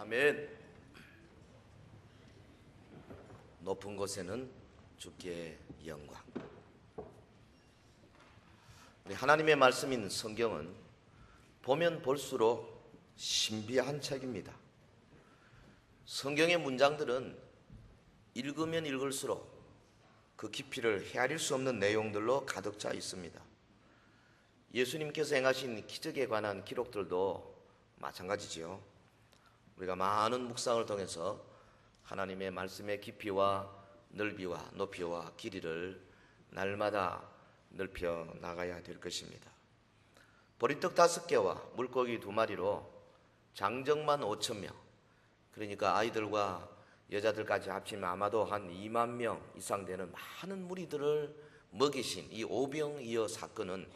아멘. 높은 곳에는 주께 영광. 우리 하나님의 말씀인 성경은 보면 볼수록 신비한 책입니다. 성경의 문장들은 읽으면 읽을수록 그 깊이를 헤아릴 수 없는 내용들로 가득 차 있습니다. 예수님께서 행하신 기적에 관한 기록들도 마찬가지지요. 우리가 많은 묵상을 통해서 하나님의 말씀의 깊이와 넓이와 높이와 길이를 날마다 넓혀 나가야 될 것입니다. 보리떡 5개와 물고기 2마리로 장정만 5,000명, 그러니까 아이들과 여자들까지 합치면 아마도 한 2만 명 이상 되는 많은 무리들을 먹이신 이 오병이어 사건은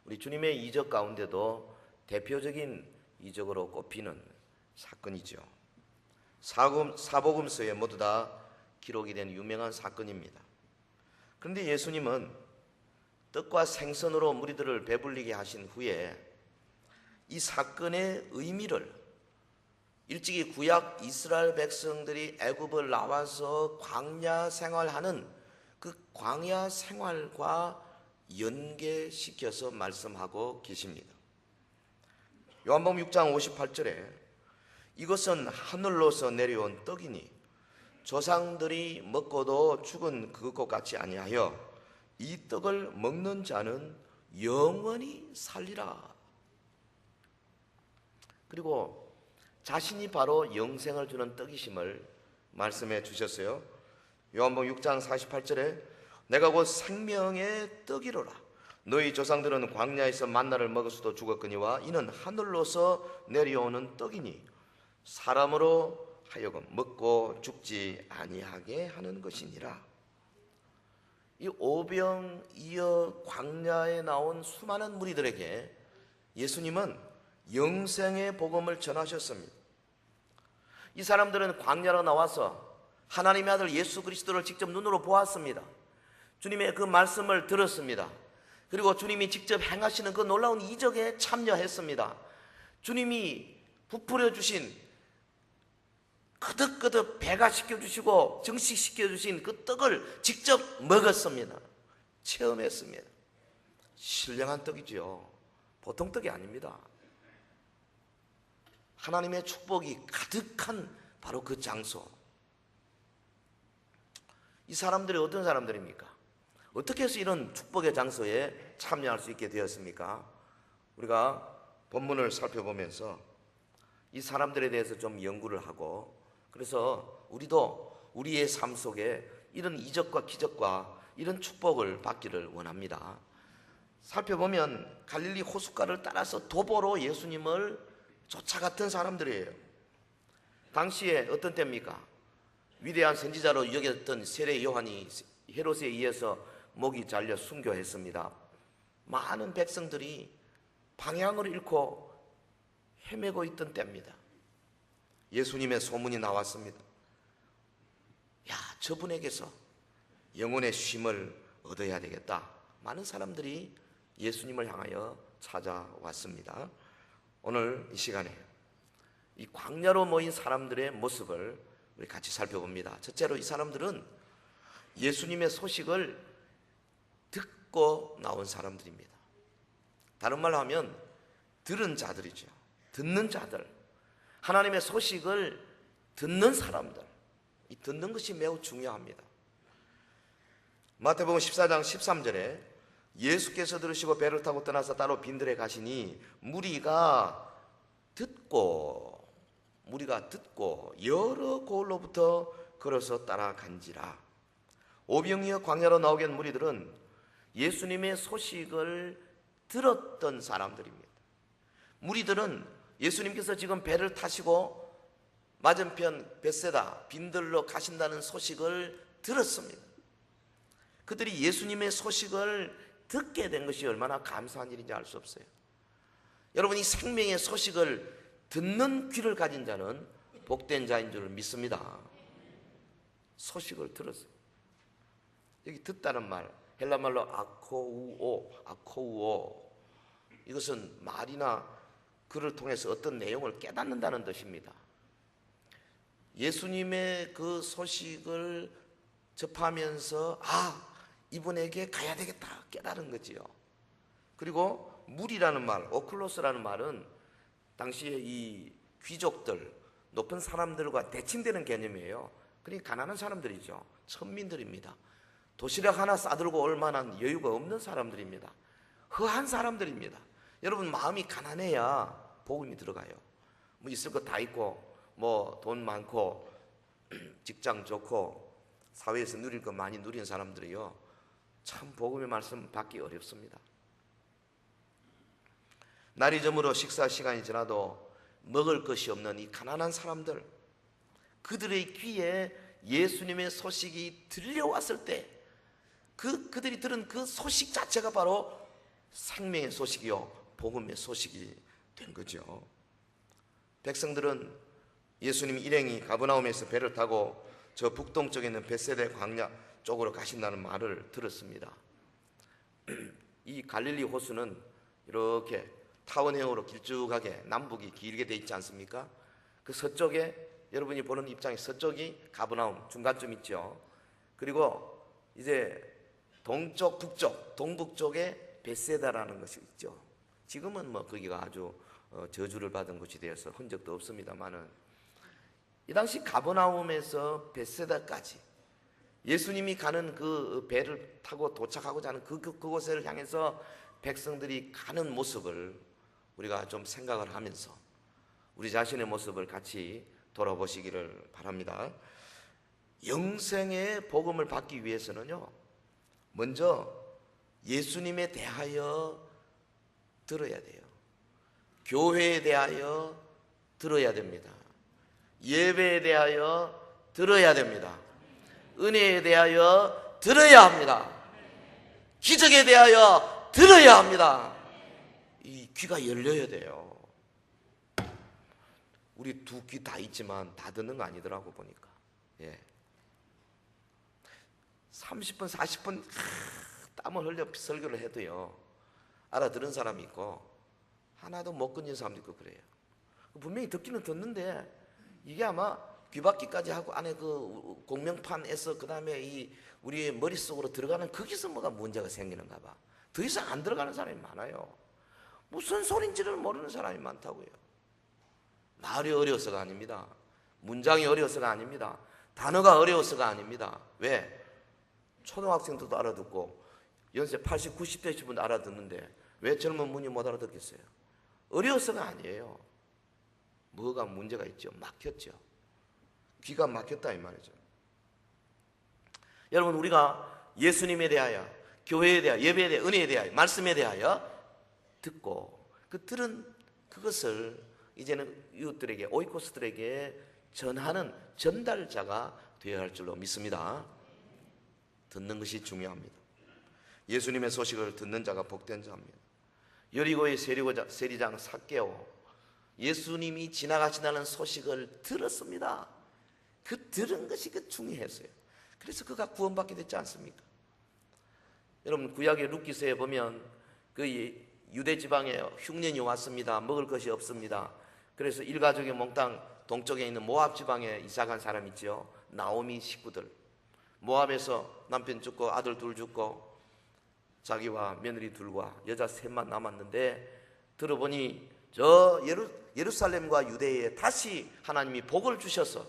우리 주님의 이적 가운데도 대표적인 이적으로 꼽히는 사건이죠. 사복음서에 모두 다 기록이 된 유명한 사건입니다. 그런데 예수님은 떡과 생선으로 무리들을 배불리게 하신 후에 이 사건의 의미를 일찍이 구약 이스라엘 백성들이 애굽을 나와서 광야 생활하는 그 광야 생활과 연계시켜서 말씀하고 계십니다. 요한복음 6장 58절에 이것은 하늘로서 내려온 떡이니 조상들이 먹고도 죽은 그것 같지 아니하여 이 떡을 먹는 자는 영원히 살리라. 그리고 자신이 바로 영생을 주는 떡이심을 말씀해 주셨어요. 요한복음 6장 48절에 내가 곧 생명의 떡이로라. 너희 조상들은 광야에서 만나를 먹었어도 죽었거니와 이는 하늘로서 내려오는 떡이니 사람으로 하여금 먹고 죽지 아니하게 하는 것이니라. 이 오병이어 광야에 나온 수많은 무리들에게 예수님은 영생의 복음을 전하셨습니다. 이 사람들은 광야로 나와서 하나님의 아들 예수 그리스도를 직접 눈으로 보았습니다. 주님의 그 말씀을 들었습니다. 그리고 주님이 직접 행하시는 그 놀라운 이적에 참여했습니다. 주님이 부풀려 주신 그득그득 배가시켜 주시고 정식시켜 주신 그 떡을 직접 먹었습니다. 체험했습니다. 신령한 떡이죠. 보통 떡이 아닙니다. 하나님의 축복이 가득한 바로 그 장소. 이 사람들이 어떤 사람들입니까? 어떻게 해서 이런 축복의 장소에 참여할 수 있게 되었습니까? 우리가 본문을 살펴보면서 이 사람들에 대해서 좀 연구를 하고, 그래서 우리도 우리의 삶 속에 이런 이적과 기적과 이런 축복을 받기를 원합니다. 살펴보면 갈릴리 호숫가를 따라서 도보로 예수님을 쫓아갔던 사람들이에요. 당시에 어떤 때입니까? 위대한 선지자로 여겼던 세례 요한이 헤롯에 의해서 목이 잘려 순교했습니다. 많은 백성들이 방향을 잃고 헤매고 있던 때입니다. 예수님의 소문이 나왔습니다. 야, 저분에게서 영혼의 쉼을 얻어야 되겠다. 많은 사람들이 예수님을 향하여 찾아왔습니다. 오늘 이 시간에 이 광야로 모인 사람들의 모습을 우리 같이 살펴봅니다. 첫째로 이 사람들은 예수님의 소식을 듣고 나온 사람들입니다. 다른 말로 하면 들은 자들이죠. 듣는 자들. 하나님의 소식을 듣는 사람들. 이 듣는 것이 매우 중요합니다. 마태복음 14장 13절에 예수께서 들으시고 배를 타고 떠나서 따로 빈들에 가시니 무리가 듣고 여러 고을로부터 걸어서 따라간지라. 오병이어 광야로 나오게 한 무리들은 예수님의 소식을 들었던 사람들입니다. 무리들은 예수님께서 지금 배를 타시고 맞은편 벳세다 빈들로 가신다는 소식을 들었습니다. 그들이 예수님의 소식을 듣게 된 것이 얼마나 감사한 일인지 알 수 없어요. 여러분, 이 생명의 소식을 듣는 귀를 가진 자는 복된 자인 줄 믿습니다. 소식을 들었어요. 여기 듣다는 말, 헬라말로 아코우오. 이것은 말이나 글을 통해서 어떤 내용을 깨닫는다는 뜻입니다. 예수님의 그 소식을 접하면서 이분에게 가야 되겠다 깨달은 거지요. 그리고 물이라는 말, 오클로스라는 말은 당시에 이 귀족들, 높은 사람들과 대칭되는 개념이에요. 그러니까 가난한 사람들이죠. 천민들입니다. 도시락 하나 싸들고 올 만한 여유가 없는 사람들입니다. 허한 사람들입니다. 여러분, 마음이 가난해야 복음이 들어가요. 뭐 있을 거 다 있고, 뭐 돈 많고, 직장 좋고, 사회에서 누릴 거 많이 누린 사람들이요, 참 복음의 말씀 받기 어렵습니다. 날이 저물어 식사 시간이 지나도 먹을 것이 없는 이 가난한 사람들, 그들의 귀에 예수님의 소식이 들려왔을 때 그들이 들은 그 소식 자체가 바로 생명의 소식이요, 복음의 소식이 된 거죠. 백성들은 예수님이 일행이 가버나움에서 배를 타고 저 북동쪽에 있는 벳세다 광야 쪽으로 가신다는 말을 들었습니다. 이 갈릴리 호수는 이렇게 타원형으로 길쭉하게 남북이 길게 돼 있지 않습니까? 그 서쪽에, 여러분이 보는 입장에 서쪽이 가버나움 중간쯤 있죠. 그리고 이제 동쪽, 북쪽, 동북쪽에 벳세다라는 것이 있죠. 지금은 뭐 거기가 아주 저주를 받은 곳이 되어서 흔적도 없습니다만은, 이 당시 가버나움에서 벳세다까지 예수님이 가는 그 배를 타고 도착하고자 하는 그곳을 향해서 백성들이 가는 모습을 우리가 좀 생각을 하면서 우리 자신의 모습을 같이 돌아보시기를 바랍니다. 영생의 복음을 받기 위해서는요, 먼저 예수님에 대하여 들어야 돼요. 교회에 대하여 들어야 됩니다. 예배에 대하여 들어야 됩니다. 은혜에 대하여 들어야 합니다. 기적에 대하여 들어야 합니다. 이 귀가 열려야 돼요. 우리 두 귀 다 있지만 다 듣는 거 아니더라고 보니까. 30분 40분 땀을 흘려 설교를 해도요, 알아들은 사람이 있고 하나도 못 끊는 사람도 있고 그래요. 분명히 듣기는 듣는데 이게 아마 귀받기까지 하고 안에 그 공명판에서 그 다음에 이 우리의 머릿속으로 들어가는 거기서 뭐가 문제가 생기는가 봐. 더 이상 안 들어가는 사람이 많아요. 무슨 소린지를 모르는 사람이 많다고요. 말이 어려워서가 아닙니다. 문장이 어려워서가 아닙니다. 단어가 어려워서가 아닙니다. 왜? 초등학생들도 알아듣고 연세 80, 90 되신 분도 알아듣는데 왜 젊은 분이 못 알아듣겠어요? 어려워서가 아니에요. 뭐가 문제가 있죠? 막혔죠. 귀가 막혔다 이 말이죠. 여러분, 우리가 예수님에 대하여, 교회에 대하여, 예배에 대하여, 은혜에 대하여, 말씀에 대하여 듣고 그 들은 그것을 이제는 이웃들에게, 오이코스들에게 전하는 전달자가 되어야 할 줄로 믿습니다. 듣는 것이 중요합니다. 예수님의 소식을 듣는 자가 복된 자입니다. 여리고의 세리장 삭개오, 예수님이 지나가신다는 소식을 들었습니다. 그 들은 것이 그 중요했어요. 그래서 그가 구원받게 됐지 않습니까? 여러분, 구약의 룻기서에 보면 그 유대 지방에 흉년이 왔습니다. 먹을 것이 없습니다. 그래서 일가족이 몽땅 동쪽에 있는 모압 지방에 이사간 사람 있죠. 나오미 식구들. 모압에서 남편 죽고 아들 둘 죽고 자기와 며느리 둘과 여자 셋만 남았는데, 들어보니 저 예루살렘과 유대에 다시 하나님이 복을 주셔서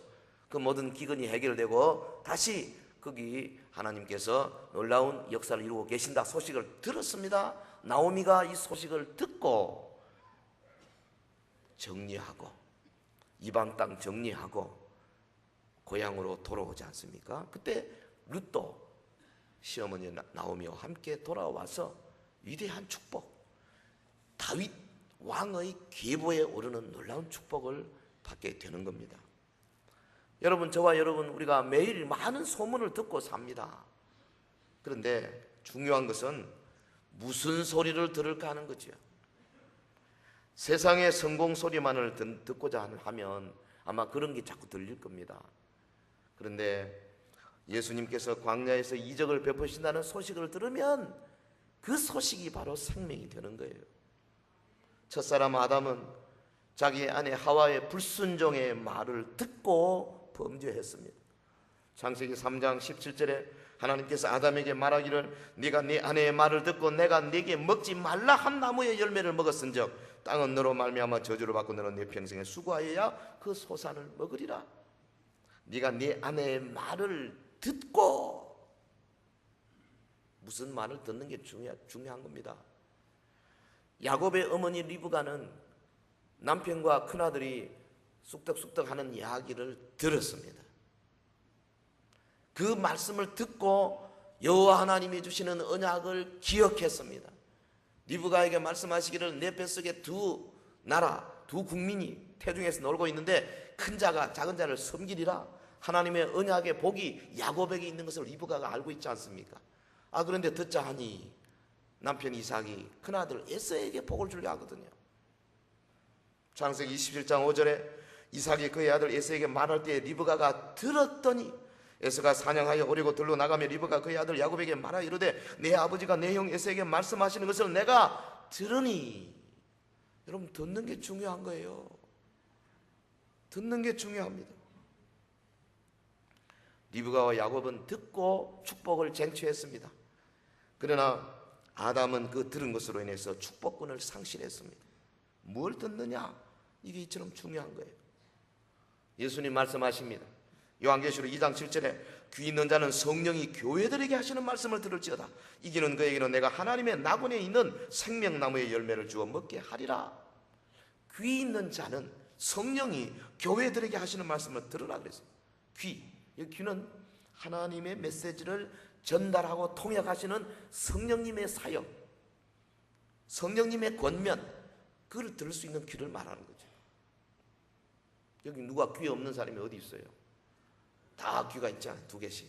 그 모든 기근이 해결되고 다시 거기 하나님께서 놀라운 역사를 이루고 계신다 소식을 들었습니다. 나오미가 이 소식을 듣고 정리하고 이방 땅 정리하고 고향으로 돌아오지 않습니까? 그때 룻도 시어머니 나오미와 함께 돌아와서 위대한 축복, 다윗 왕의 계보에 오르는 놀라운 축복을 받게 되는 겁니다. 여러분, 저와 여러분, 우리가 매일 많은 소문을 듣고 삽니다. 그런데 중요한 것은 무슨 소리를 들을까 하는 거죠. 세상의 성공 소리만을 듣고자 하면 아마 그런 게 자꾸 들릴 겁니다. 그런데 예수님께서 광야에서 이적을 베푸신다는 소식을 들으면 그 소식이 바로 생명이 되는 거예요. 첫사람 아담은 자기 아내 하와의 불순종의 말을 듣고 범죄했습니다. 창세기 3장 17절에 하나님께서 아담에게 말하기를 네가 네 아내의 말을 듣고 내가 네게 먹지 말라 한 나무의 열매를 먹었은즉 땅은 너로 말미암아 저주를 받고 너는 네 평생에 수고하여야 그 소산을 먹으리라. 네가 네 아내의 말을 듣고, 무슨 말을 듣는 게 중요한 겁니다. 야곱의 어머니 리브가는 남편과 큰아들이 쑥덕쑥덕하는 이야기를 들었습니다. 그 말씀을 듣고 여호와 하나님이 주시는 언약을 기억했습니다. 리브가에게 말씀하시기를 내 뱃속에 두 나라, 두 국민이 태중에서 놀고 있는데 큰 자가 작은 자를 섬기리라. 하나님의 언약의 복이 야곱에게 있는 것을 리브가가 알고 있지 않습니까? 그런데 듣자 하니 남편 이삭이 큰아들 에서에게 복을 주려 하거든요. 창세기 27장 5절에 이삭이 그의 아들 에서에게 말할 때에 리브가가 들었더니 에서가 사냥하여 오리고 들로 나가며 리브가 그의 아들 야곱에게 말하여 이르되 내 아버지가 내 형 에서에게 말씀하시는 것을 내가 들으니. 여러분, 듣는 게 중요한 거예요. 듣는 게 중요합니다. 리브가와 야곱은 듣고 축복을 쟁취했습니다. 그러나 아담은 그 들은 것으로 인해서 축복권을 상실했습니다. 뭘 듣느냐? 이게 이처럼 중요한 거예요. 예수님 말씀하십니다. 요한계시록 2장 7절에 귀 있는 자는 성령이 교회들에게 하시는 말씀을 들을지어다. 이기는 그에게는 내가 하나님의 나군에 있는 생명나무의 열매를 주어 먹게 하리라. 귀 있는 자는 성령이 교회들에게 하시는 말씀을 들으라 그랬어요. 귀, 이 귀는 하나님의 메시지를 전달하고 통역하시는 성령님의 사역, 성령님의 권면, 그걸 들을 수 있는 귀를 말하는 거죠. 여기 누가 귀 없는 사람이 어디 있어요? 다 귀가 있잖아요. 두 개씩.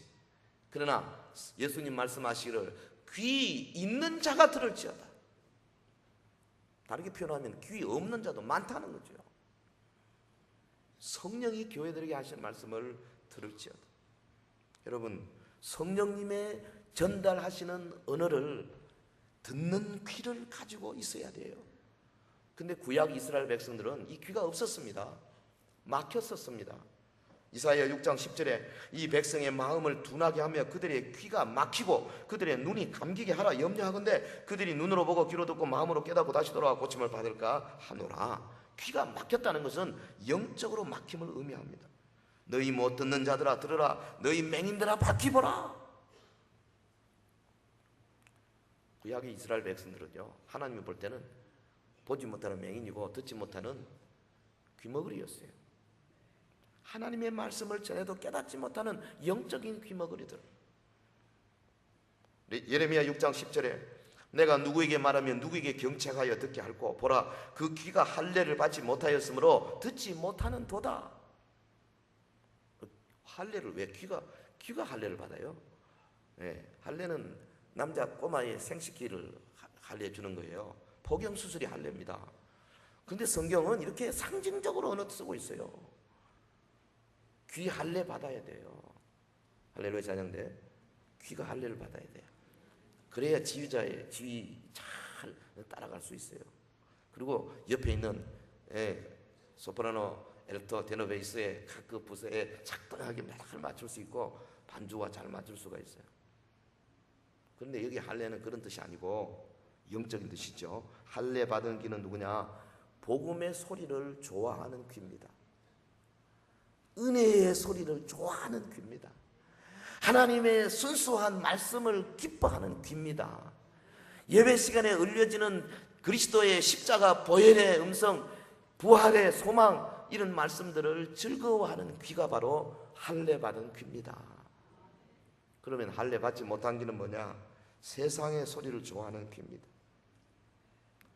그러나 예수님 말씀하시기를 귀 있는 자가 들을지어다. 다르게 표현하면 귀 없는 자도 많다는 거죠. 성령이 교회들에게 하시는 말씀을 들을지어다. 여러분, 성령님의 전달하시는 언어를 듣는 귀를 가지고 있어야 돼요. 근데 구약 이스라엘 백성들은 이 귀가 없었습니다. 막혔었습니다. 이사야 6장 10절에 이 백성의 마음을 둔하게 하며 그들의 귀가 막히고 그들의 눈이 감기게 하라 염려하건대 그들이 눈으로 보고 귀로 듣고 마음으로 깨닫고 다시 돌아와 고침을 받을까 하노라. 귀가 막혔다는 것은 영적으로 막힘을 의미합니다. 너희 못 듣는 자들아 들으라. 너희 맹인들아 바퀴 보라. 구약의 이스라엘 백성들은요, 하나님이 볼 때는 보지 못하는 맹인이고 듣지 못하는 귀머거리였어요. 하나님의 말씀을 전해도 깨닫지 못하는 영적인 귀머거리들. 예레미야 6장 10절에 내가 누구에게 말하면 누구에게 경책하여 듣게 할꼬 보라 그 귀가 할례를 받지 못하였으므로 듣지 못하는 도다. 할례를 왜 귀가 할례를 받아요? 할례는 남자 꼬마의 생식기를 할례 주는 거예요. 복용 수술이 할례입니다. 그런데 성경은 이렇게 상징적으로 언어 쓰고 있어요. 귀 할례 받아야 돼요. 할렐루야 찬양대. 귀가 할례를 받아야 돼요. 그래야 지휘자의 지휘 잘 따라갈 수 있어요. 그리고 옆에 있는 소프라노, 엘토, 테너베이스의 각 부서에 작동하게 잘 맞출 수 있고 반주와 잘 맞출 수가 있어요. 그런데 여기 할례는 그런 뜻이 아니고 영적인 뜻이죠. 할례 받은 귀는 누구냐? 복음의 소리를 좋아하는 귀입니다. 은혜의 소리를 좋아하는 귀입니다. 하나님의 순수한 말씀을 기뻐하는 귀입니다. 예배 시간에 울려지는 그리스도의 십자가 보혈의 음성, 부활의 소망, 이런 말씀들을 즐거워하는 귀가 바로 할례 받은 귀입니다. 그러면 할례 받지 못한 귀는 뭐냐? 세상의 소리를 좋아하는 귀입니다.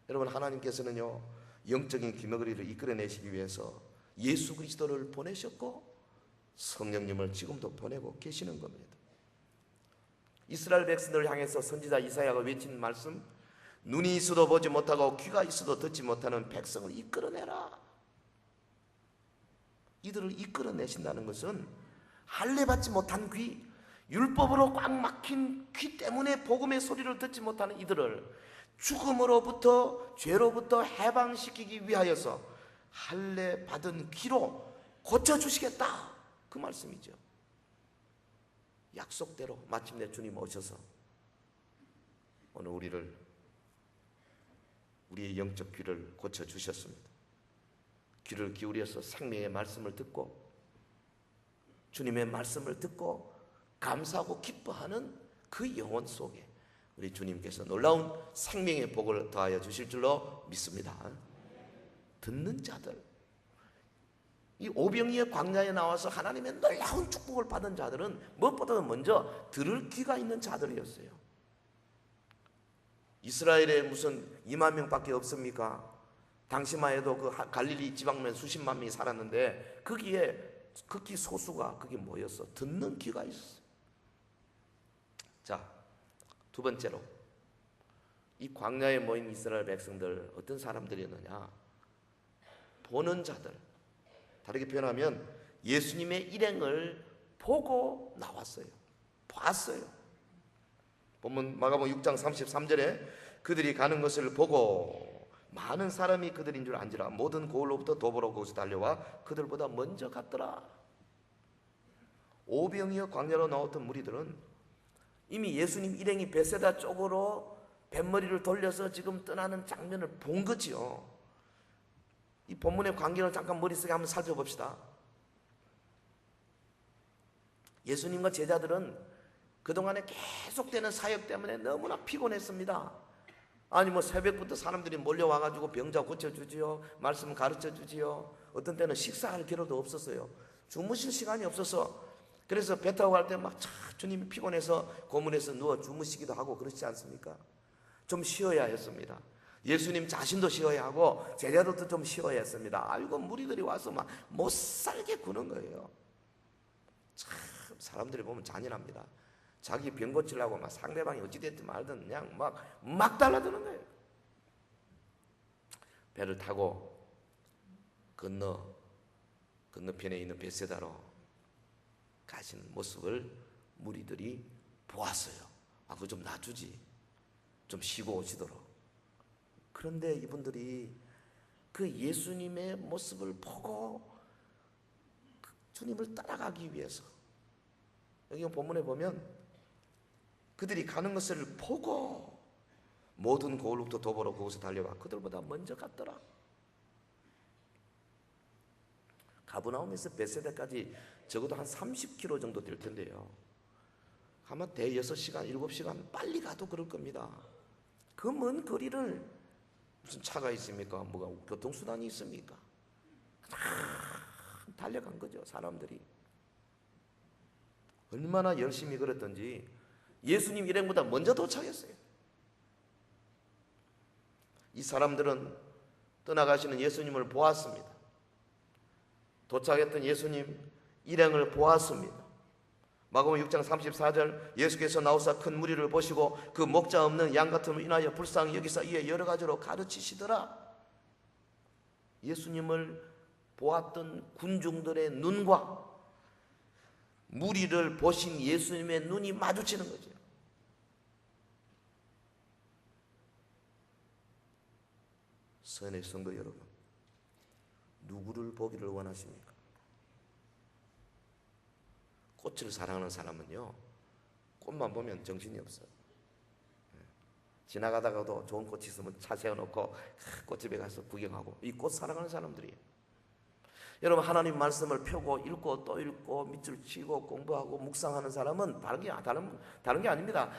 여러분, 하나님께서는요, 영적인 귀머거리를 이끌어내시기 위해서 예수 그리스도를 보내셨고 성령님을 지금도 보내고 계시는 겁니다. 이스라엘 백성들을 향해서 선지자 이사야가 외친 말씀, 눈이 있어도 보지 못하고 귀가 있어도 듣지 못하는 백성을 이끌어내라. 이들을 이끌어내신다는 것은 할례 받지 못한 귀, 율법으로 꽉 막힌 귀 때문에 복음의 소리를 듣지 못하는 이들을 죽음으로부터, 죄로부터 해방시키기 위하여서 할례 받은 귀로 고쳐주시겠다. 그 말씀이죠. 약속대로 마침내 주님 오셔서 오늘 우리의 영적 귀를 고쳐주셨습니다. 귀를 기울여서 생명의 말씀을 듣고 주님의 말씀을 듣고 감사하고 기뻐하는 그 영혼 속에 우리 주님께서 놀라운 생명의 복을 더하여 주실 줄로 믿습니다. 듣는 자들, 이 오병이의 광야에 나와서 하나님의 놀라운 축복을 받은 자들은 무엇보다도 먼저 들을 귀가 있는 자들이었어요. 이스라엘에 무슨 2만 명밖에 없습니까? 당시만 해도 그 갈릴리 지방면 수십만 명이 살았는데 거기에 극히 소수가 그게 뭐였어? 듣는 귀가 있었어요. 자, 두 번째로 이 광야에 모인 이스라엘 백성들 어떤 사람들이었느냐? 보는 자들. 다르게 표현하면 예수님의 일행을 보고 나왔어요. 봤어요. 보면 마가복음 6장 33절에 그들이 가는 것을 보고 많은 사람이 그들인 줄 안지라 모든 고을로부터 도보로 그곳에 달려와 그들보다 먼저 갔더라. 오병이어 광야로 나왔던 무리들은 이미 예수님 일행이 베세다 쪽으로 뱃머리를 돌려서 지금 떠나는 장면을 본 거지요. 이 본문의 광경을 잠깐 머릿속에 한번 살펴봅시다. 예수님과 제자들은 그동안에 계속되는 사역 때문에 너무나 피곤했습니다. 아니 뭐 새벽부터 사람들이 몰려와가지고 병자 고쳐주지요, 말씀 가르쳐주지요, 어떤 때는 식사할 기회도 없었어요. 주무실 시간이 없어서 그래서 배 타고 갈 때 막 주님이 피곤해서 고문에서 누워 주무시기도 하고 그렇지 않습니까? 좀 쉬어야 했습니다. 예수님 자신도 쉬어야 하고 제자들도 좀 쉬어야 했습니다. 아이고 무리들이 와서 막 못 살게 구는 거예요. 참 사람들이 보면 잔인합니다. 자기 병 고치려고 막 상대방이 어찌됐든 말든 그냥 막 달라드는 거예요. 배를 타고 건너편에 있는 베세다로 가시는 모습을 무리들이 보았어요. 아, 그거 좀 놔주지. 좀 쉬고 오시도록. 그런데 이분들이 그 예수님의 모습을 보고 주님을 따라가기 위해서 여기 본문에 보면 그들이 가는 것을 보고 모든 고을로부터 도보로 그곳에 달려와 그들보다 먼저 갔더라. 가브나움에서 베세다까지 적어도 한 30km 정도 될 텐데요. 아마 대여섯 6시간, 7시간 빨리 가도 그럴 겁니다. 그 먼 거리를 무슨 차가 있습니까? 뭐가 교통수단이 있습니까? 달려간 거죠, 사람들이. 얼마나 열심히 걸었던지 예수님 일행보다 먼저 도착했어요. 이 사람들은 떠나가시는 예수님을 보았습니다. 도착했던 예수님 일행을 보았습니다. 마가복음 6장 34절 예수께서 나오사 큰 무리를 보시고 그 목자 없는 양 같음을 인하여 불쌍히 여기사 이에 여러 가지로 가르치시더라. 예수님을 보았던 군중들의 눈과 무리를 보신 예수님의 눈이 마주치는 거죠. 선의 성도 여러분, 누구를 보기를 원하십니까? 꽃을 사랑하는 사람은요, 꽃만 보면 정신이 없어요. 지나가다가도 좋은 꽃이 있으면 차 세워놓고 꽃집에 가서 구경하고, 이 꽃 사랑하는 사람들이에요. 여러분, 하나님 말씀을 펴고 읽고 또 읽고 밑줄 치고 공부하고 묵상하는 사람은 다른 게 아닙니다.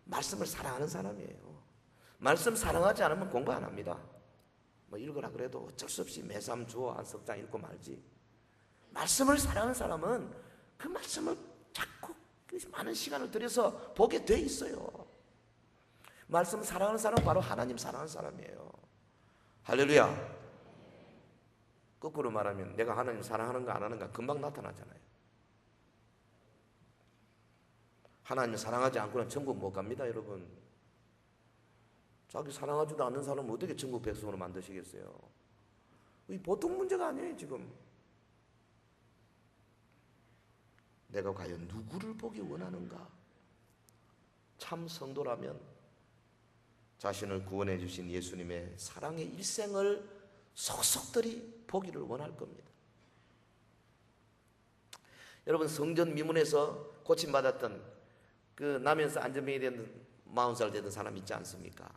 말씀을 사랑하는 사람이에요. 말씀 사랑하지 않으면 공부 안 합니다. 뭐 읽으라 그래도 어쩔 수 없이 매삼 주어 한 석 장 읽고 말지. 말씀을 사랑하는 사람은 그 말씀을 자꾸 많은 시간을 들여서 보게 돼 있어요. 말씀 사랑하는 사람은 바로 하나님 사랑하는 사람이에요. 할렐루야. 거꾸로 말하면 내가 하나님 사랑하는가 안 하는가 금방 나타나잖아요. 하나님 사랑하지 않고는 천국 못 갑니다, 여러분. 자기 사랑하지도 않는 사람은 어떻게 천국 백성으로 만드시겠어요? 이 보통 문제가 아니에요, 지금. 내가 과연 누구를 보기 원하는가? 참 성도라면 자신을 구원해 주신 예수님의 사랑의 일생을 속속들이 보기를 원할 겁니다. 여러분 성전 미문에서 고침받았던 그 나면서 안전병이 된 40살 되던 사람 있지 않습니까?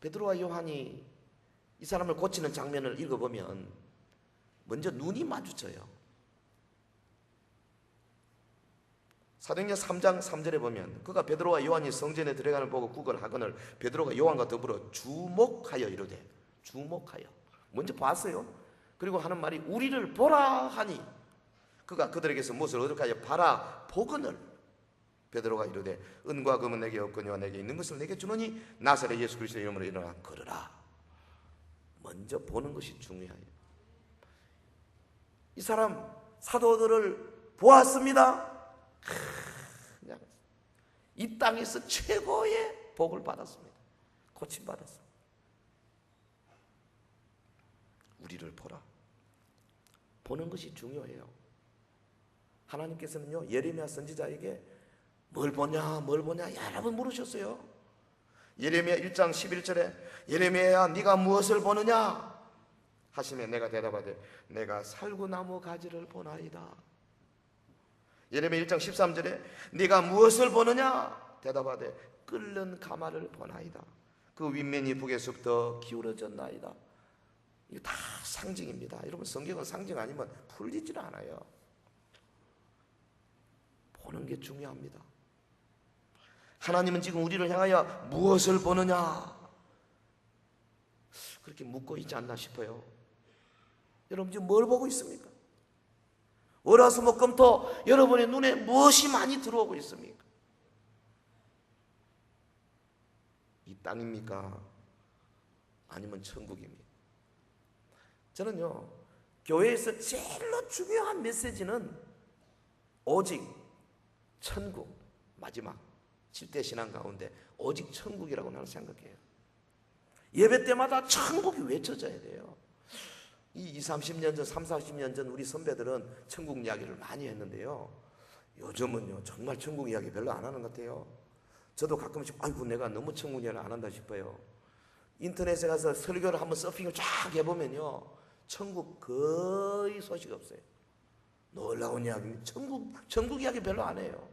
베드로와 요한이 이 사람을 고치는 장면을 읽어보면 먼저 눈이 마주쳐요. 사도행전 3장 3절에 보면 그가 베드로와 요한이 성전에 들어가는 보고 구걸하거늘 베드로가 요한과 더불어 주목하여 이르되, 주목하여 먼저 봤어요. 그리고 하는 말이 우리를 보라 하니 그가 그들에게서 무엇을 얻을까요? 봐라 보거늘 베드로가 이르되 은과 금은 내게 없거니와 내게 있는 것을 내게 주노니 나사렛 예수 그리스도의 이름으로 일어나 걸으라. 먼저 보는 것이 중요해요. 이 사람 사도들을 보았습니다. 그냥 이 땅에서 최고의 복을 받았습니다. 고침받았습니다. 우리를 보라. 보는 것이 중요해요. 하나님께서는요 예레미야 선지자에게 뭘 보냐 여러 번 물으셨어요. 예레미야 1장 11절에 예레미야야 네가 무엇을 보느냐 하시며 내가 대답하되 내가 살구나무 가지를 보나이다. 예레미야 1장 13절에 네가 무엇을 보느냐 대답하되 끓는 가마를 보나이다. 그 윗면이 북에서부터 기울어졌나이다. 이거 다 상징입니다. 여러분 성경은 상징 아니면 풀리질 않아요. 보는 게 중요합니다. 하나님은 지금 우리를 향하여 무엇을 보느냐 그렇게 묻고 있지 않나 싶어요. 여러분 지금 뭘 보고 있습니까? 월화수목금토 여러분의 눈에 무엇이 많이 들어오고 있습니까? 이 땅입니까? 아니면 천국입니까? 저는요 교회에서 제일로 중요한 메시지는 오직 천국, 마지막 7대 신앙 가운데 오직 천국이라고 나는 생각해요. 예배 때마다 천국이 외쳐져야 돼요. 이 20, 30년 전, 30, 40년 전 우리 선배들은 천국 이야기를 많이 했는데요. 요즘은요 정말 천국 이야기 별로 안 하는 것 같아요. 저도 가끔씩 아이고 내가 너무 천국 이야기를 안 한다 싶어요. 인터넷에 가서 설교를 한번 서핑을 쫙 해보면요 천국 거의 소식 없어요. 놀라운 이야기, 천국 이야기 별로 안 해요.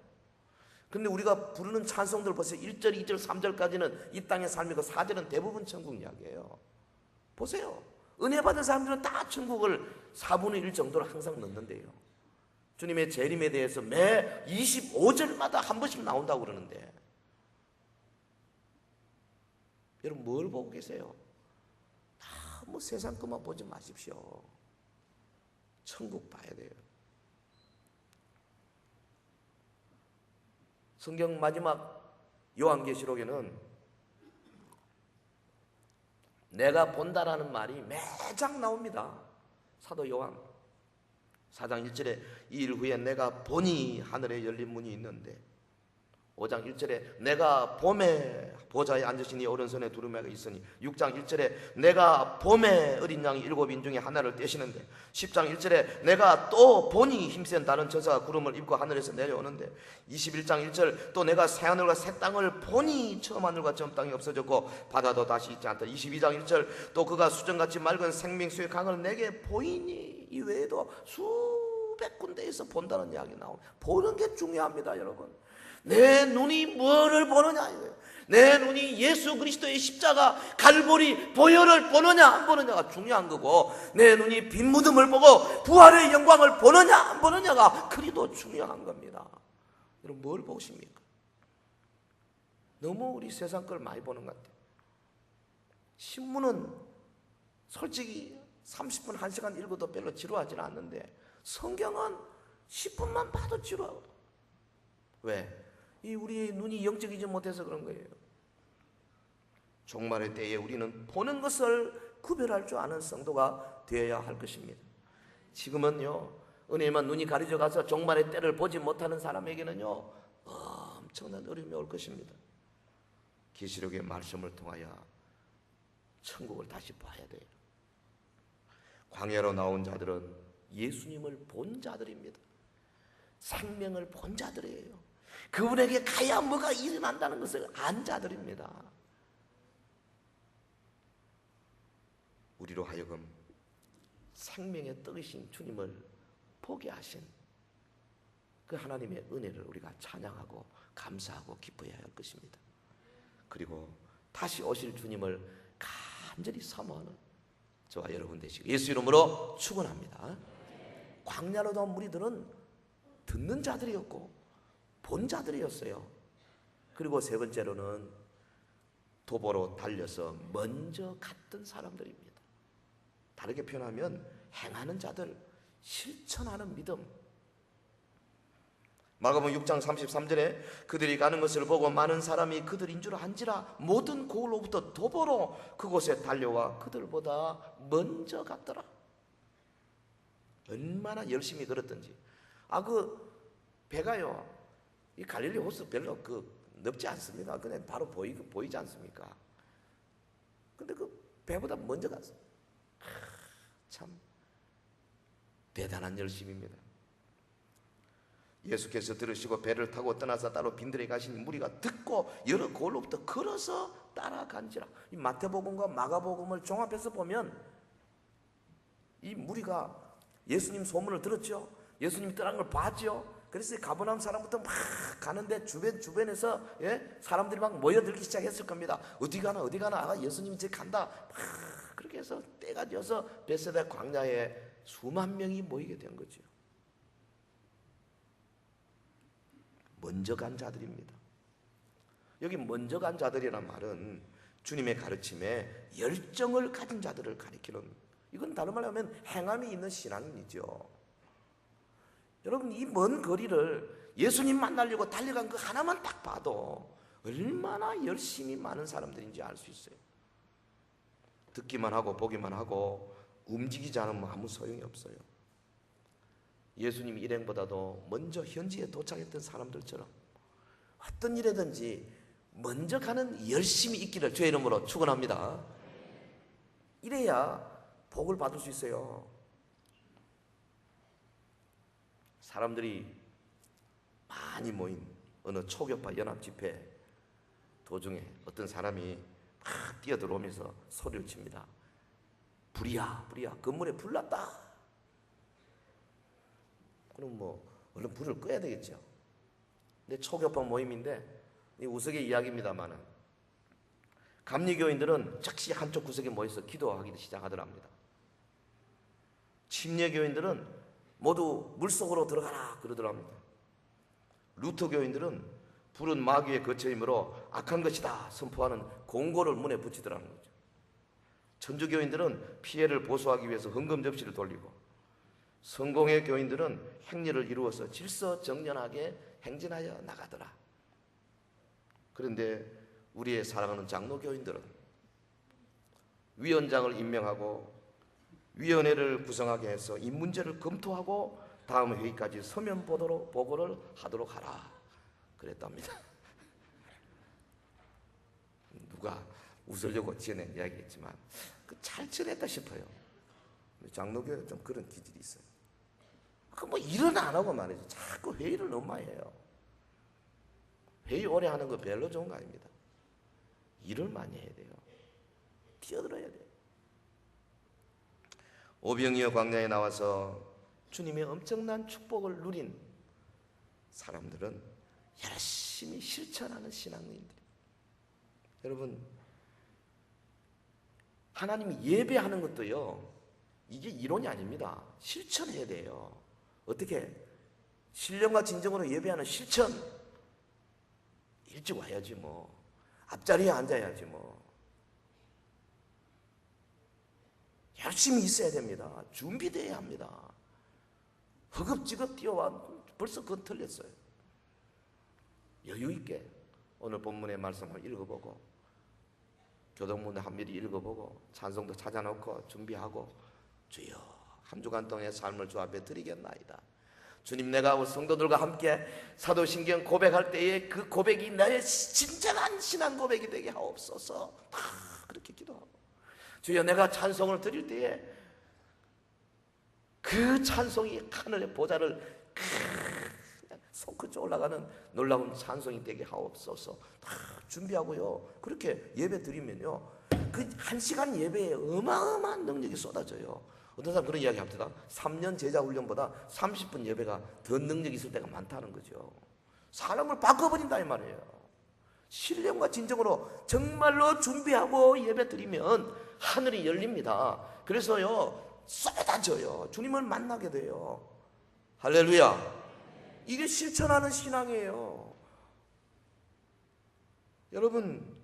근데 우리가 부르는 찬송들 보세요. 1절, 2절, 3절까지는 이 땅의 삶이고 4절은 대부분 천국 이야기예요. 보세요. 은혜 받은 사람들은 다 천국을 4분의 1 정도로 항상 넣는데요. 주님의 재림에 대해서 매 25절마다 한 번씩 나온다고 그러는데 여러분 뭘 보고 계세요? 뭐 세상 것만 보지 마십시오. 천국 봐야 돼요. 성경 마지막 요한계시록에는 내가 본다라는 말이 매장 나옵니다. 사도 요한 4장 1절에 이 일 후에 내가 보니 하늘에 열린 문이 있는데 5장 1절에 내가 봄에 보좌에 앉으시니 오른손에 두루마리가 있으니 6장 1절에 내가 봄에 어린 양이 7인 중에 하나를 떼시는데 10장 1절에 내가 또 보니 힘센 다른 천사가 구름을 입고 하늘에서 내려오는데 21장 1절 또 내가 새하늘과 새 땅을 보니 처음 하늘과 처음 땅이 없어졌고 바다도 다시 있지 않다. 22장 1절 또 그가 수정같이 맑은 생명수의 강을 내게 보이니 이 외에도 수백 군데에서 본다는 이야기 나옵니다. 보는 게 중요합니다 여러분. 내 눈이 뭐를 보느냐 이거예요. 내 눈이 예수 그리스도의 십자가 갈보리 보혈을 보느냐 안 보느냐가 중요한 거고 내 눈이 빈 무덤을 보고 부활의 영광을 보느냐 안 보느냐가 그리도 중요한 겁니다. 여러분 뭘 보십니까? 너무 우리 세상 걸 많이 보는 것 같아요. 신문은 솔직히 30분 1시간 읽어도 별로 지루하지는 않는데 성경은 10분만 봐도 지루하고 왜? 이 우리의 눈이 영적이지 못해서 그런 거예요. 종말의 때에 우리는 보는 것을 구별할 줄 아는 성도가 되어야 할 것입니다. 지금은요 은혜만 눈이 가려져 가서 종말의 때를 보지 못하는 사람에게는요 엄청난 어려움이 올 것입니다. 계시록의 말씀을 통하여 천국을 다시 봐야 돼요. 광야로 나온 자들은 예수님을 본 자들입니다. 생명을 본 자들이에요. 그분에게 가야 뭐가 일어난다는 것을 안 자들입니다. 우리로 하여금 생명의 떡이신 주님을 보게 하신 그 하나님의 은혜를 우리가 찬양하고 감사하고 기뻐해야 할 것입니다. 그리고 다시 오실 주님을 간절히 사모하는 저와 여러분 되시고 예수 이름으로 축원합니다. 광야로 나온 무리들은 듣는 자들이었고 본 자들이었어요. 그리고 세 번째로는 도보로 달려서 먼저 갔던 사람들입니다. 다르게 표현하면 행하는 자들, 실천하는 믿음. 마가복음 6장 33절에 그들이 가는 것을 보고 많은 사람이 그들인 줄 안지라 모든 고을로부터 도보로 그곳에 달려와 그들보다 먼저 갔더라. 얼마나 열심히 걸었던지. 그 배가요, 이 갈릴리 호수 별로 넓지 않습니다. 그냥 바로 보이지 않습니까? 근데 그 배보다 먼저 갔어. 참 대단한 열심입니다. 예수께서 들으시고 배를 타고 떠나서 따로 빈들에 가시니 무리가 듣고 여러 고을로부터 걸어서 따라간지라. 이 마태복음과 마가복음을 종합해서 보면 이 무리가 예수님 소문을 들었죠. 예수님이 떠난 걸 봤죠. 그래서 가버나움 사람부터 막 가는데 주변에서 사람들이 막 모여들기 시작했을 겁니다. 어디 가나 예수님이 이제 간다. 막 그렇게 해서 때가 지어서 베세다 광야에 수만 명이 모이게 된 거죠. 먼저 간 자들입니다. 여기 먼저 간 자들이란 말은 주님의 가르침에 열정을 가진 자들을 가리키는, 이건 다른 말로 하면 행함이 있는 신앙이죠. 여러분, 이 먼 거리를 예수님 만나려고 달려간 그 하나만 딱 봐도 얼마나 열심히 많은 사람들인지 알 수 있어요. 듣기만 하고 보기만 하고 움직이지 않으면 아무 소용이 없어요. 예수님 일행보다도 먼저 현지에 도착했던 사람들처럼 어떤 일이든지 먼저 가는 열심이 있기를 주의 이름으로 축원합니다. 이래야 복을 받을 수 있어요. 사람들이 많이 모인 어느 초교파 연합 집회 도중에 어떤 사람이 막 뛰어들어오면서 소리를 칩니다. 불이야, 불이야. 건물에 불 났다. 그럼 얼른 불을 꺼야 되겠죠. 근데 초교파 모임인데 이 우스개 이야기입니다만은 감리교인들은 즉시 한쪽 구석에 모여서 기도하기 시작하더랍니다. 침례교인들은 모두 물속으로 들어가라 그러더랍니다. 루터교인들은 불은 마귀의 거처이므로 악한 것이다 선포하는 공고를 문에 붙이더라는 거죠. 천주교인들은 피해를 보수하기 위해서 헌금 접시를 돌리고, 성공회 교인들은 행렬을 이루어서 질서정연하게 행진하여 나가더라. 그런데 우리의 사랑하는 장로교인들은 위원장을 임명하고 위원회를 구성하게 해서 이 문제를 검토하고 다음 회의까지 서면 보고를 하도록 하라 그랬답니다. 누가 웃으려고 지어낸 이야기겠지만 잘 지냈다 싶어요. 장로교회가 좀 그런 기질이 있어요. 일은 안 하고 말이죠. 자꾸 회의를 너무 많이 해요. 회의 오래 하는 거 별로 좋은 거 아닙니다. 일을 많이 해야 돼요. 뛰어들어야 돼요. 오병이어 광야에 나와서 주님의 엄청난 축복을 누린 사람들은 열심히 실천하는 신앙인들. 여러분, 하나님이 예배하는 것도요, 이게 이론이 아닙니다. 실천해야 돼요. 어떻게? 신령과 진정으로 예배하는 실천. 일찍 와야지 앞자리에 앉아야지 열심히 있어야 됩니다. 준비되어야 합니다. 허겁지겁 뛰어와 벌써 그건 틀렸어요. 여유 있게 오늘 본문의 말씀을 읽어보고 교동문을 한미리 읽어보고 찬송도 찾아놓고 준비하고 주여 한 주간 동안의 삶을 주 앞에 드리겠나이다. 주님, 내가 성도들과 함께 사도신경 고백할 때에 그 고백이 나의 진정한 신앙 고백이 되게 하옵소서. 다 그렇게 기도하고, 주여 내가 찬송을 드릴 때에 그 찬송이 하늘의 보좌를 솟구쳐 올라가는 놀라운 찬송이 되게 하옵소서. 다 준비하고요. 그렇게 예배 드리면요, 그 한 시간 예배에 어마어마한 능력이 쏟아져요. 어떤 사람 그런 이야기 합니다. 3년 제자 훈련보다 30분 예배가 더 능력이 있을 때가 많다는 거죠. 사람을 바꿔버린다 이 말이에요. 신령과 진정으로 정말로 준비하고 예배 드리면 하늘이 열립니다. 그래서요 쏟아져요. 주님을 만나게 돼요. 할렐루야. 이게 실천하는 신앙이에요. 여러분,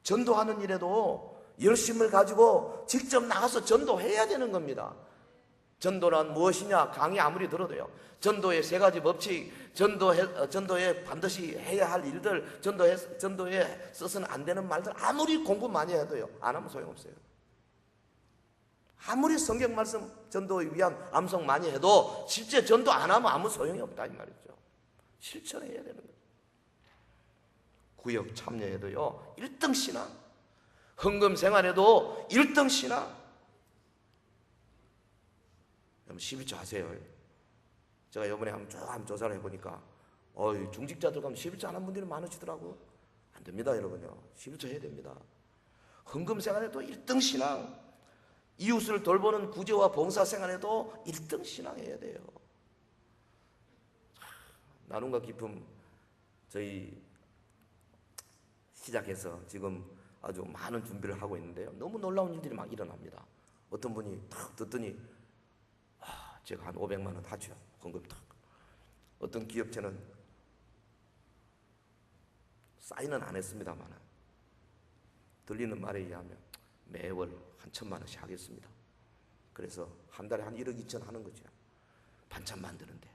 전도하는 일에도 열심을 가지고 직접 나가서 전도해야 되는 겁니다. 전도란 무엇이냐? 강의 아무리 들어도요. 전도의 세 가지 법칙, 전도에 반드시 해야 할 일들, 전도에 써서는 안 되는 말들 아무리 공부 많이 해도요. 안 하면 소용없어요. 아무리 성경 말씀 전도에 위한 암송 많이 해도 실제 전도 안 하면 아무 소용이 없다 이 말이죠. 실천해야 되는 거예요. 구역 참여에도요 1등 신앙, 헌금 생활에도 1등 신앙. 여러분 11조 하세요. 제가 이번에 한번 조사를 해보니까 중직자들 가면 11조 안 한 분들이 많으시더라고. 안 됩니다 여러분요. 11조 해야 됩니다. 헌금 생활에도 1등 신앙, 이웃을 돌보는 구제와 봉사 생활에도 1등 신앙해야 돼요. 나눔과 기쁨 저희 시작해서 지금 아주 많은 준비를 하고 있는데요. 너무 놀라운 일들이 막 일어납니다. 어떤 분이 탁 듣더니 제가 한 500만 원 하죠. 헌금 탁. 어떤 기업체는 사인은 안 했습니다만 들리는 말에 의하면 매월 한 1,000만 원씩 하겠습니다. 그래서 한 달에 한 1억 2천 하는 거죠. 반찬 만드는데.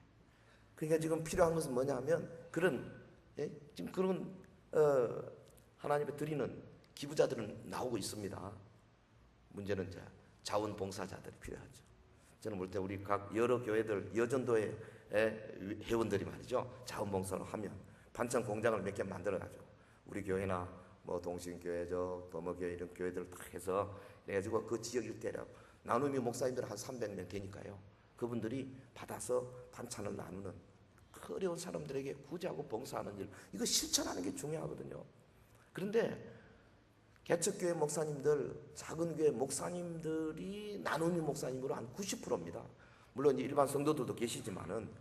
그러니까 지금 필요한 것은 뭐냐면 지금 그런 하나님께 드리는 기부자들은 나오고 있습니다. 문제는 이제 자원봉사자들이 필요하죠. 저는 볼 때 우리 각 여러 교회들 여전도의 회원들이 말이죠. 자원봉사를 하면 반찬 공장을 몇 개 만들어가지고 우리 교회나 뭐 동신교회죠, 도모교회 이런 교회들 다 해서 그래가지고 그 지역 일대로 나눔이 목사님들 한 300명 되니까요. 그분들이 받아서 반찬을 나누는 어려운 사람들에게 구제하고 봉사하는 일, 이거 실천하는 게 중요하거든요. 그런데 개척교회 목사님들, 작은 교회 목사님들이 나눔이 목사님으로 한 90%입니다. 물론 일반 성도들도 계시지만은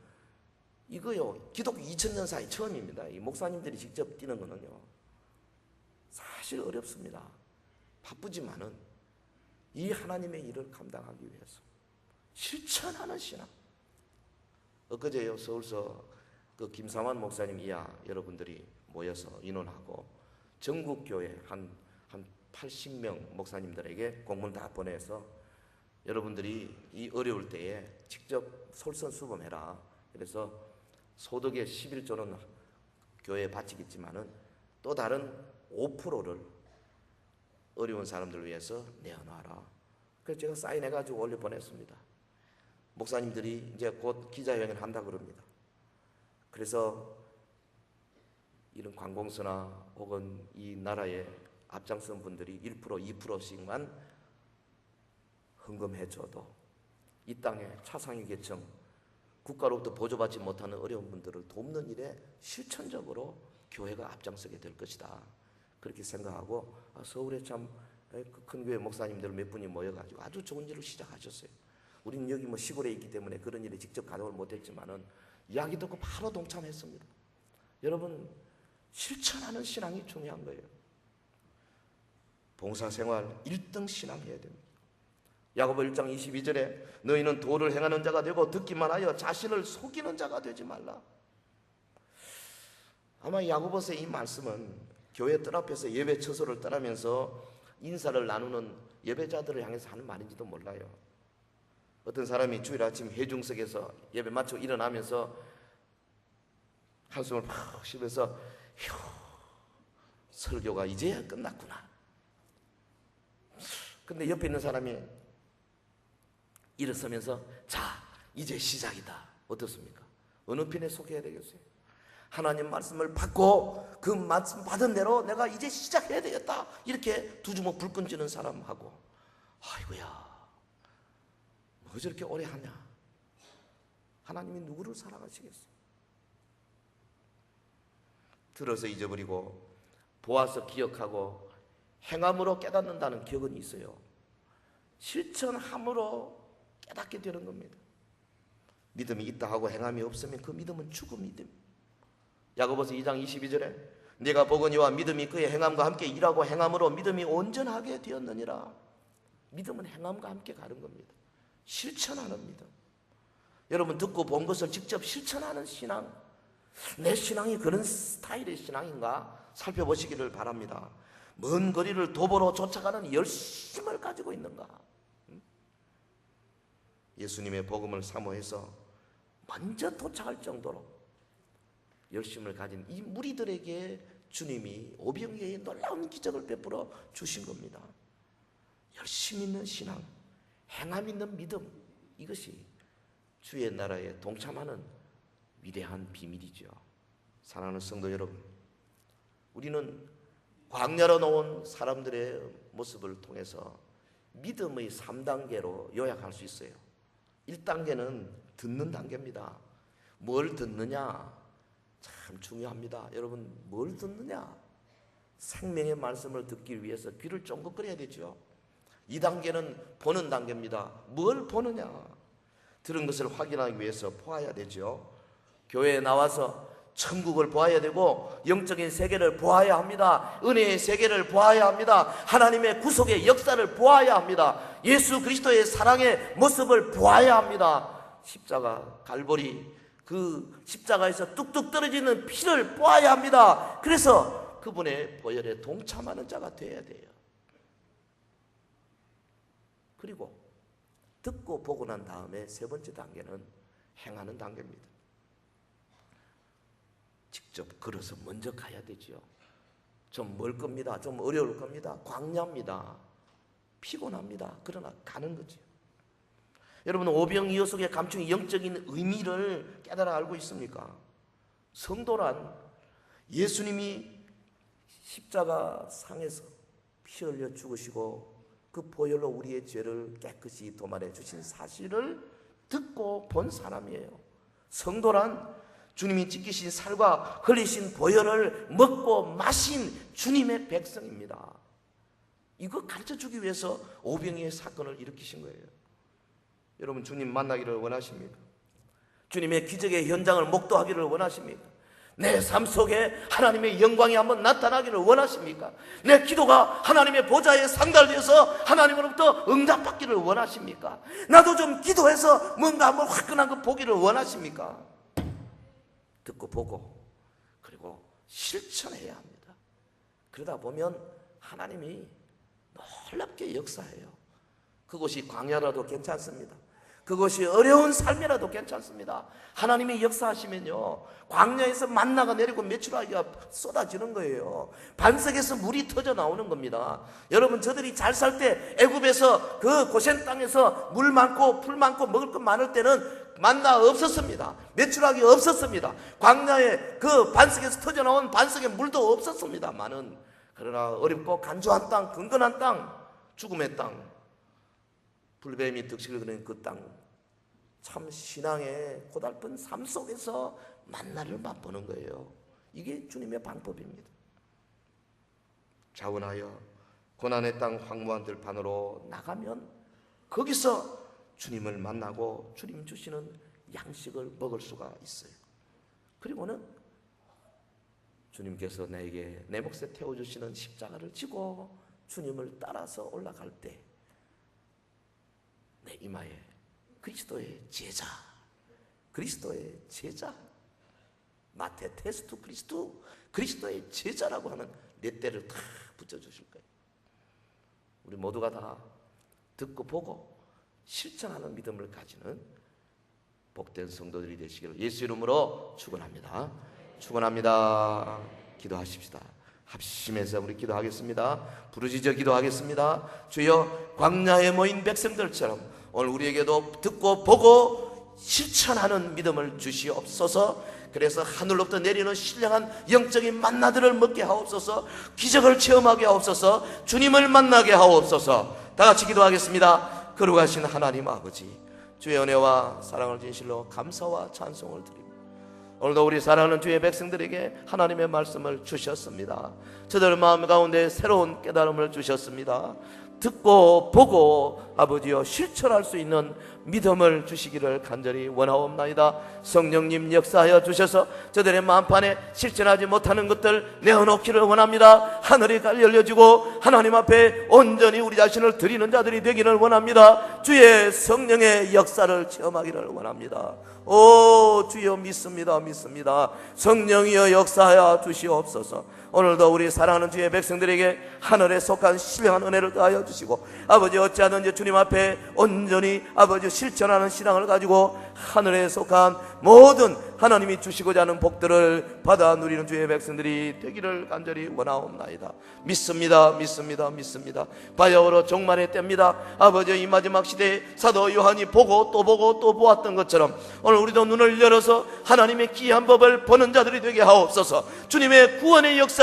이거요 기독교 2000년 사이 처음입니다. 이 목사님들이 직접 뛰는 거는요 사실 어렵습니다. 바쁘지만은 이 하나님의 일을 감당하기 위해서 실천하는 신앙. 엊그제요 서울서 그 김삼환 목사님 이하 여러분들이 모여서 인원하고 전국 교회 한 80명 목사님들에게 공문 다 보내서 여러분들이 이 어려울 때에 직접 솔선수범해라. 그래서 소득의 11조는 교회에 바치겠지만은 또 다른 5%를 어려운 사람들을 위해서 내어놔라. 그래서 제가 사인해가지고 올려 보냈습니다. 목사님들이 이제 곧 기자회견을 한다 그럽니다. 그래서 이런 관공서나 혹은 이 나라의 앞장선 분들이 1%, 2%씩만 헌금해줘도 이 땅의 차상위 계층, 국가로부터 보조받지 못하는 어려운 분들을 돕는 일에 실천적으로 교회가 앞장서게 될 것이다. 그렇게 생각하고 서울에 참 큰 교회 목사님들 몇 분이 모여가지고 아주 좋은 일을 시작하셨어요. 우리는 여기 뭐 시골에 있기 때문에 그런 일에 직접 가동을 못했지만은 이야기 듣고 바로 동참했습니다. 여러분 실천하는 신앙이 중요한 거예요. 봉사생활 1등 신앙해야 됩니다. 야고보 1장 22절에 너희는 도를 행하는 자가 되고 듣기만 하여 자신을 속이는 자가 되지 말라. 아마 야고보서의 이 말씀은 교회 뜰 앞에서 예배 처소를 떠나면서 인사를 나누는 예배자들을 향해서 하는 말인지도 몰라요. 어떤 사람이 주일 아침 회중석에서 예배 마치고 일어나면서 한숨을 팍 쉬면서 휴, 설교가 이제야 끝났구나. 근데 옆에 있는 사람이 일어서면서 자 이제 시작이다. 어떻습니까? 어느 편에 속해야 되겠어요? 하나님 말씀을 받고 그 말씀 받은 대로 내가 이제 시작해야 되겠다. 이렇게 두 주먹 불끈 쥐는 사람하고 아이고야 뭐 저렇게 오래 하냐. 하나님이 누구를 사랑하시겠어요? 들어서 잊어버리고 보아서 기억하고 행함으로 깨닫는다는 격언이 있어요. 실천함으로 깨닫게 되는 겁니다. 믿음이 있다 하고 행함이 없으면 그 믿음은 죽은 믿음. 야고보서 2장 22절에 내가 보거니와 믿음이 그의 행함과 함께 일하고 행함으로 믿음이 온전하게 되었느니라. 믿음은 행함과 함께 가는 겁니다. 실천하는 믿음. 여러분 듣고 본 것을 직접 실천하는 신앙, 내 신앙이 그런 스타일의 신앙인가 살펴보시기를 바랍니다. 먼 거리를 도보로 쫓아가는 열심을 가지고 있는가? 예수님의 복음을 사모해서 먼저 도착할 정도로 열심을 가진 이 무리들에게 주님이 오병이어의 놀라운 기적을 베풀어 주신 겁니다. 열심 있는 신앙, 행함 있는 믿음, 이것이 주의 나라에 동참하는 위대한 비밀이죠. 사랑하는 성도 여러분, 우리는 광야로 나온 사람들의 모습을 통해서 믿음의 3단계로 요약할 수 있어요. 1단계는 듣는 단계입니다. 뭘 듣느냐? 참 중요합니다. 여러분, 뭘 듣느냐? 생명의 말씀을 듣기 위해서 귀를 쫑긋거려야 되죠. 2단계는 보는 단계입니다. 뭘 보느냐? 들은 것을 확인하기 위해서 보아야 되죠. 교회에 나와서 천국을 보아야 되고 영적인 세계를 보아야 합니다. 은혜의 세계를 보아야 합니다. 하나님의 구속의 역사를 보아야 합니다. 예수 그리스도의 사랑의 모습을 보아야 합니다. 십자가, 갈보리, 그 십자가에서 뚝뚝 떨어지는 피를 보아야 합니다. 그래서 그분의 보혈에 동참하는 자가 되어야 돼요. 그리고 듣고 보고 난 다음에 세 번째 단계는 행하는 단계입니다. 직접 걸어서 먼저 가야 되죠. 좀 멀 겁니다. 좀 어려울 겁니다. 광야입니다. 피곤합니다. 그러나 가는 거죠. 여러분, 오병이어 속에 감춘 영적인 의미를 깨달아 알고 있습니까? 성도란 예수님이 십자가 상에서 피 흘려 죽으시고 그 보혈로 우리의 죄를 깨끗이 도말해 주신 사실을 듣고 본 사람이에요. 성도란 주님이 찢기신 살과 흘리신 보혈을 먹고 마신 주님의 백성입니다. 이거 가르쳐주기 위해서 오병이어의 사건을 일으키신 거예요. 여러분, 주님 만나기를 원하십니까? 주님의 기적의 현장을 목도하기를 원하십니까? 내 삶 속에 하나님의 영광이 한번 나타나기를 원하십니까? 내 기도가 하나님의 보좌에 상달되어서 하나님으로부터 응답받기를 원하십니까? 나도 좀 기도해서 뭔가 한번 화끈한 거 보기를 원하십니까? 듣고 보고 그리고 실천해야 합니다. 그러다 보면 하나님이 놀랍게 역사해요. 그것이 광야라도 괜찮습니다. 그것이 어려운 삶이라도 괜찮습니다. 하나님이 역사하시면요, 광야에서 만나가 내리고 메추라기가 쏟아지는 거예요. 반석에서 물이 터져 나오는 겁니다. 여러분, 저들이 잘 살 때 애굽에서 그 고센 땅에서 물 많고 풀 많고 먹을 것 많을 때는 만나 없었습니다. 메추라기 없었습니다. 광야에 그 반석에서 터져 나온 반석에 물도 없었습니다만은, 그러나 어렵고 간조한 땅, 근근한 땅, 죽음의 땅, 불뱀이 득식을 그리는 그 땅, 참 신앙의 고달픈 삶 속에서 만나를 맛보는 거예요. 이게 주님의 방법입니다. 자원하여 고난의 땅 황무한 들판으로 나가면 거기서 주님을 만나고 주님 주시는 양식을 먹을 수가 있어요. 그리고는 주님께서 나에게 내 몫에 태워주시는 십자가를 지고 주님을 따라서 올라갈 때 내 이마에 그리스도의 제자, 그리스도의 제자, 마테 테스투 그리스도, 그리스도의 제자라고 하는 렛대를 다 붙여주실 거예요. 우리 모두가 다 듣고 보고 실천하는 믿음을 가지는 복된 성도들이 되시기를 예수 이름으로 축원합니다. 축원합니다. 기도하십시다. 합심해서 우리 기도하겠습니다. 부르짖어 기도하겠습니다. 주여, 광야에 모인 백성들처럼 오늘 우리에게도 듣고 보고 실천하는 믿음을 주시옵소서. 그래서 하늘로부터 내리는 신령한 영적인 만나들을 먹게 하옵소서. 기적을 체험하게 하옵소서. 주님을 만나게 하옵소서. 다 같이 기도하겠습니다. 거룩하신 하나님 아버지, 주의 은혜와 사랑을 진실로 감사와 찬송을 드립니다. 오늘도 우리 사랑하는 주의 백성들에게 하나님의 말씀을 주셨습니다. 저들 마음 가운데 새로운 깨달음을 주셨습니다. 듣고 보고 아버지여 실천할 수 있는 믿음을 주시기를 간절히 원하옵나이다. 성령님 역사하여 주셔서 저들의 마음판에 실천하지 못하는 것들 내어놓기를 원합니다. 하늘이 열려지고 하나님 앞에 온전히 우리 자신을 드리는 자들이 되기를 원합니다. 주의 성령의 역사를 체험하기를 원합니다. 오 주여 믿습니다. 성령이여 역사하여 주시옵소서. 오늘도 우리 사랑하는 주의 백성들에게 하늘에 속한 신령한 은혜를 더하여 주시고 아버지 어찌하든지 주님 앞에 온전히 아버지 실천하는 신앙을 가지고 하늘에 속한 모든 하나님이 주시고자 하는 복들을 받아 누리는 주의 백성들이 되기를 간절히 원하옵나이다. 믿습니다. 바야흐로 종말의 때입니다. 아버지 이 마지막 시대에 사도 요한이 보고 또 보았던 것처럼 오늘 우리도 눈을 열어서 하나님의 귀한 법을 보는 자들이 되게 하옵소서. 주님의 구원의 역사를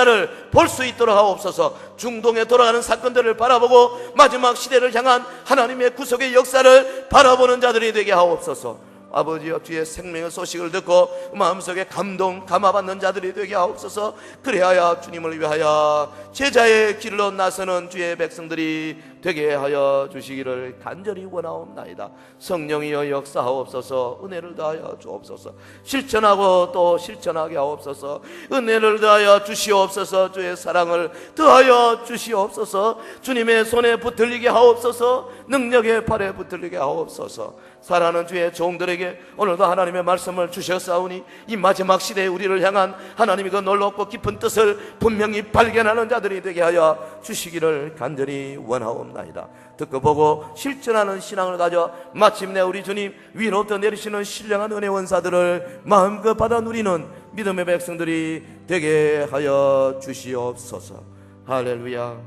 볼 수 있도록 하옵소서. 중동에 돌아가는 사건들을 바라보고 마지막 시대를 향한 하나님의 구속의 역사를 바라보는 자들이 되게 하옵소서. 아버지여 주의 생명의 소식을 듣고 마음속에 감화받는 자들이 되게 하옵소서. 그리하여 주님을 위하여 제자의 길로 나서는 주의 백성들이 되게 하여 주시기를 간절히 원하옵나이다. 성령이여 역사하옵소서. 은혜를 더하여 주옵소서. 실천하고 또 실천하게 하옵소서. 은혜를 더하여 주시옵소서. 주의 사랑을 더하여 주시옵소서. 주님의 손에 붙들리게 하옵소서. 능력의 팔에 붙들리게 하옵소서. 사랑하는 주의 종들에게 오늘도 하나님의 말씀을 주셨사오니 이 마지막 시대에 우리를 향한 하나님의 그 놀랍고 깊은 뜻을 분명히 발견하는 자들이 되게 하여 주시기를 간절히 원하옵나이다. 듣고 보고 실천하는 신앙을 가져 마침내 우리 주님 위로부터 내리시는 신령한 은혜 원사들을 마음껏 받아 누리는 믿음의 백성들이 되게 하여 주시옵소서. 할렐루야.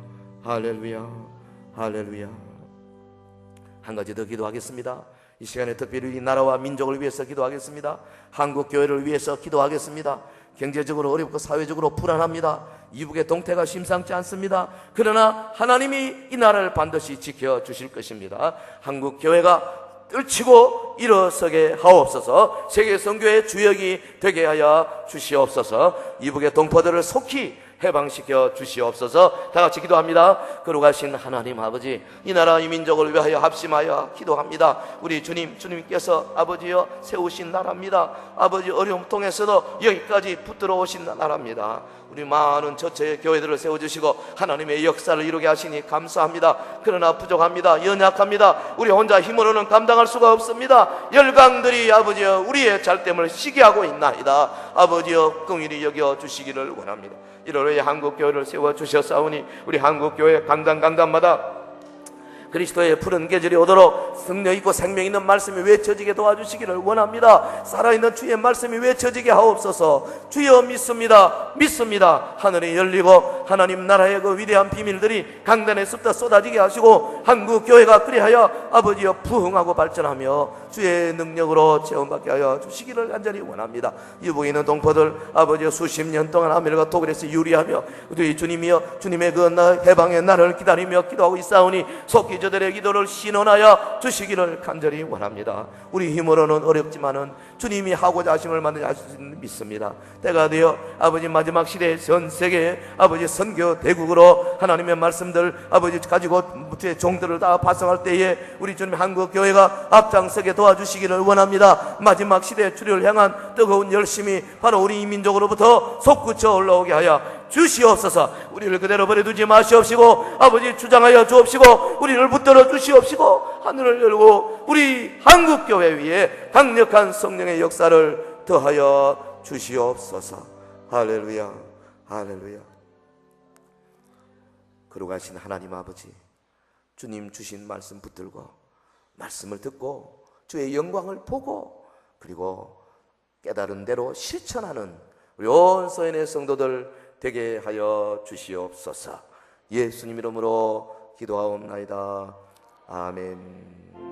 한 가지 더 기도하겠습니다. 이 시간에 특별히 이 나라와 민족을 위해서 기도하겠습니다. 한국 교회를 위해서 기도하겠습니다. 경제적으로 어렵고 사회적으로 불안합니다. 이북의 동태가 심상치 않습니다. 그러나 하나님이 이 나라를 반드시 지켜주실 것입니다. 한국 교회가 떨치고 일어서게 하옵소서. 세계 선교의 주역이 되게 하여 주시옵소서. 이북의 동포들을 속히 해방시켜 주시옵소서. 다 같이 기도합니다. 거룩하신 하나님 아버지, 이 나라 이 민족을 위하여 합심하여 기도합니다. 우리 주님께서 아버지여 세우신 나라입니다. 아버지 어려움 통해서도 여기까지 붙들어 오신 나라입니다. 우리 많은 저처의 교회들을 세워주시고 하나님의 역사를 이루게 하시니 감사합니다. 그러나 부족합니다. 연약합니다. 우리 혼자 힘으로는 감당할 수가 없습니다. 열강들이 아버지여 우리의 잘됨을 시기하고 있나이다. 아버지여 긍휼히 여겨 주시기를 원합니다. 이러로의 한국교회를 세워주셨사오니 우리 한국교회 강단마다 그리스도의 푸른 계절이 오도록 성령 있고 생명 있는 말씀이 외쳐지게 도와주시기를 원합니다. 살아있는 주의 말씀이 외쳐지게 하옵소서. 주여 믿습니다. 하늘이 열리고 하나님 나라의 그 위대한 비밀들이 강단에 쏟아 쏟아지게 하시고 한국 교회가 그리하여 아버지여 부흥하고 발전하며 주의 능력으로 체험받게 하여 주시기를 간절히 원합니다. 이북에 있는 동포들 아버지여 수십 년 동안 아메리카 독일에서 유리하며 우리 주님이여 주님의 그 해방의 날을 기다리며 기도하고 있사오니 속히 저들의 기도를 신원하여 주시기를 간절히 원합니다. 우리 힘으로는 어렵지만은 주님이 하고자 하심을 만들지 하시는 믿습니다. 때가 되어 아버지 마지막 시대에 전 세계에 아버지 선교 대국으로 하나님의 말씀들 아버지 가지고 주의 종들을 다 파송할 때에 우리 주님 한국 교회가 앞장서게 도와주시기를 원합니다. 마지막 시대의 주를 향한 뜨거운 열심이 바로 우리 민족으로부터 솟구쳐 올라오게 하여 주시옵소서. 우리를 그대로 버려두지 마시옵시고 아버지 주장하여 주옵시고 우리를 붙들어 주시옵시고 하늘을 열고 우리 한국교회 위에 강력한 성령의 역사를 더하여 주시옵소서. 할렐루야. 거룩하신 하나님 아버지, 주님 주신 말씀 붙들고 말씀을 듣고 주의 영광을 보고 그리고 깨달은 대로 실천하는 우리 온 서인의 성도들 되게 하여 주시옵소서. 예수님 이름으로 기도하옵나이다. 아멘.